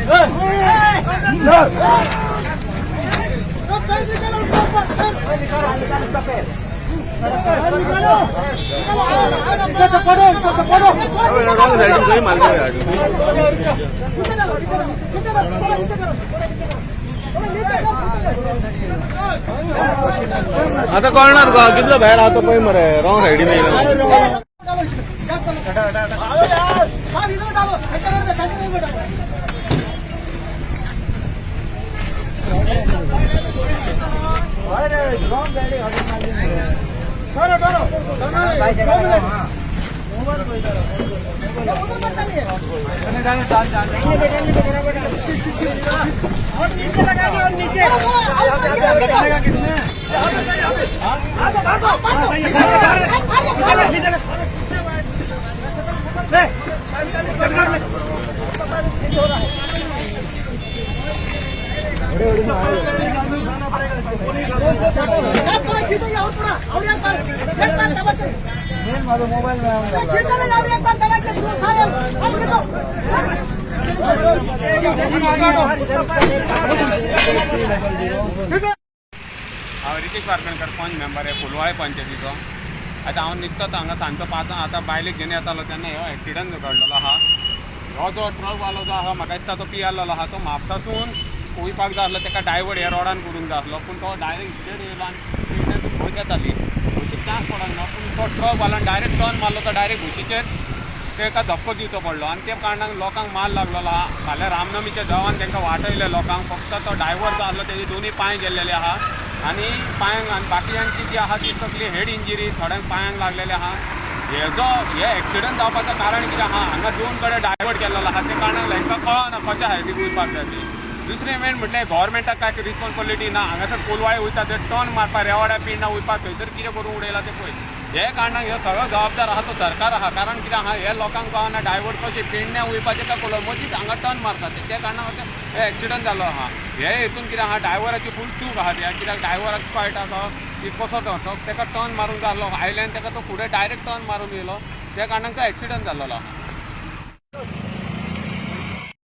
आता कळणार का कितलं बाहेर आता पै मरे रॉंग सायडी नाही मोबाइल में रितेश वारकणकर पंच मेंबर आहे फुलवाळे पंचायतीचो. आता हांव निघता हांगा सांजचो 5 आता बायलेक घेवन येतालो तेन्ना ह्यो एक्सिडंट घडलेलो आहा. हो जो ट्रकवालो जो आहा म्हाका दिसता तो पियाल्लो आहा. तो म्हापसासून वयपाक जाय आसलो, ताका डायवर्ट ह्या रोडान करूंक जाय आसलो, पूण तो डायरेक्ट इचेर येयलो आनी खोस येताली खोशीक चान्स पडना ना. पूण तो ट्रकवाल्यान डायरेक्ट टर्न मारलो, तो डायरेक्ट खोशीचेर ताका धक्को दिवचो पडलो आनी त्या कारणान लोकांक माल लागलेलो आहा. फाल्यां रामनमीच्या जवान तांकां वाटयले लोकांक. फक्त तो ड्रायव्हर जो आसलो तेजे दोनूय पांय गेल्लेले आहा आनी पांयांक आनी बाकीच्यांची जी आहा ती तकली हेड इंजरी, थोड्यांक पांयांक लागलेले आहा. हे एक्सिडंट जावपाचें कारण कितें आहा, हांगा 2 कडेन डायवर्ट केल्लो आहा, त्या कारणान तांकां कळना कशें हायडीक वयपाक जाय ती. दुसरें मेन म्हटल्यार गोवोरमेंटाक काय रिस्पॉन्सिबिलिटी ना. हांगासर कोलवाळे वयता ते टर्न मारपाक रेवाड्या पिंडा वयपाक थंयसर कितें करून उडयला तें पळय. हे कारणान हे सगळो जबाबदार आहा तो सरकार आहा. कारण कितें आहा, हे लोकांक कळना डायवर्ट कशें पेडण्या वयपाचें काय कोलो मदींच हांगा टर्न मारतात. त्या कारणान हे एक्सिडंट जालो आहा. हे हितून कितें आहा, ड्रायव्हराची फूल चूक आहा. कित्याक ड्रायव्हराक कळटा तो की कसो तो ताका टर्न मारूंक जाय आसलो, आयल्यान ताका तो फुडें डायरेक्ट टर्न मारून येयलो, त्या कारणान तो एक्सिडंट जाल्लो आहा.